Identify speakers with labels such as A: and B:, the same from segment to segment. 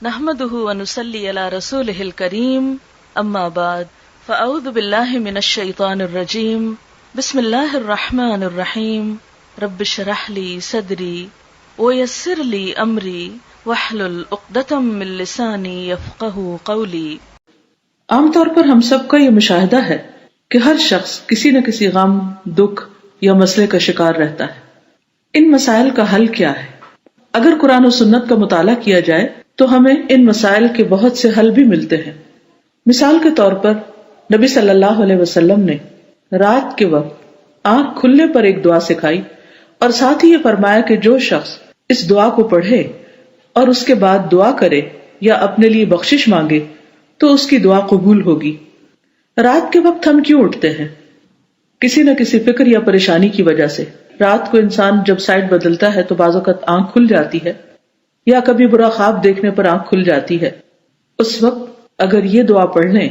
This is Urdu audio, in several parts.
A: نحمده ونصلي على رسوله الكريم اما بعد فاعوذ بالله من الشيطان الرجيم بسم الله الرحمن الرحيم رب اشرح لي صدري ويسر لي امري واحلل عقدة من لساني يفقهوا قولي۔
B: عام طور پر ہم سب کا یہ مشاہدہ ہے کہ ہر شخص کسی نہ کسی غم، دکھ یا مسئلے کا شکار رہتا ہے۔ ان مسائل کا حل کیا ہے؟ اگر قرآن و سنت کا مطالعہ کیا جائے تو ہمیں ان مسائل کے بہت سے حل بھی ملتے ہیں۔ مثال کے طور پر نبی صلی اللہ علیہ وسلم نے رات کے وقت آنکھ کھلنے پر ایک دعا سکھائی اور ساتھ ہی یہ فرمایا کہ جو شخص اس دعا کو پڑھے اور اس کے بعد دعا کرے یا اپنے لیے بخشش مانگے تو اس کی دعا قبول ہوگی۔ رات کے وقت ہم کیوں اٹھتے ہیں؟ کسی نہ کسی فکر یا پریشانی کی وجہ سے۔ رات کو انسان جب سائڈ بدلتا ہے تو بعض اوقات آنکھ کھل جاتی ہے یا کبھی برا خواب دیکھنے پر آنکھ کھل جاتی ہے۔ اس وقت اگر یہ دعا پڑھ لیں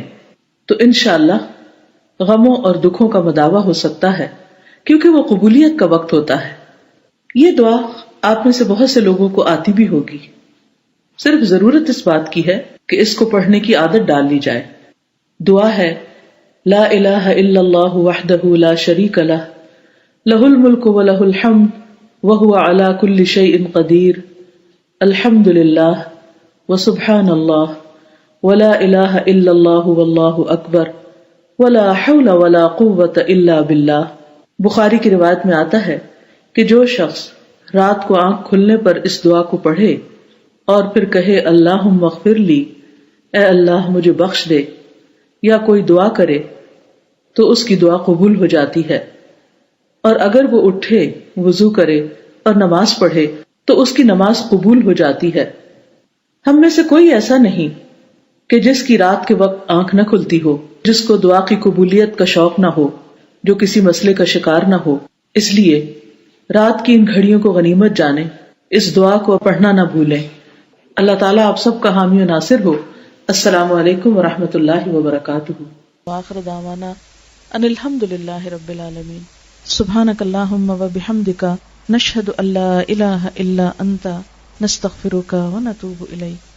B: تو انشاءاللہ غموں اور دکھوں کا مداوع ہو سکتا ہے، کیونکہ وہ قبولیت کا وقت ہوتا ہے۔ یہ دعا آپ میں سے بہت سے لوگوں کو آتی بھی ہوگی، صرف ضرورت اس بات کی ہے کہ اس کو پڑھنے کی عادت ڈال لی جائے۔ دعا ہے لا الہ الا اللہ وحدہ لا شریک لہ لہ الملک ولہ الحمد وہو علی کل شیء قدیر الحمد للہ وسبحان اللہ ولا الہ الا اللہ واللہ اکبر ولا حول ولا قوة الا باللہ۔ بخاری کی روایت میں آتا ہے کہ جو شخص رات کو آنکھ کھلنے پر اس دعا کو پڑھے اور پھر کہے اللہم اغفر لی، اے اللہ مجھے بخش دے، یا کوئی دعا کرے تو اس کی دعا قبول ہو جاتی ہے۔ اور اگر وہ اٹھے، وضو کرے اور نماز پڑھے تو اس کی نماز قبول ہو جاتی ہے۔ ہم میں سے کوئی ایسا نہیں کہ جس کی رات کے وقت آنکھ نہ کھلتی ہو، جس کو دعا کی قبولیت کا شوق نہ ہو، جو کسی مسئلے کا شکار نہ ہو۔ اس لیے رات کی ان گھڑیوں کو غنیمت جانیں، اس دعا کو پڑھنا نہ بھولیں۔ اللہ تعالیٰ آپ سب کا حامی و ناصر ہو۔ السلام علیکم ورحمۃ اللہ وبرکاتہ۔
A: وآخر دعوانا ان الحمد للہ رب العالمین۔ سبحانک اللہم وبحمدک نشہد ان لا الہ الا انت نستغفرک ونتوب الیک۔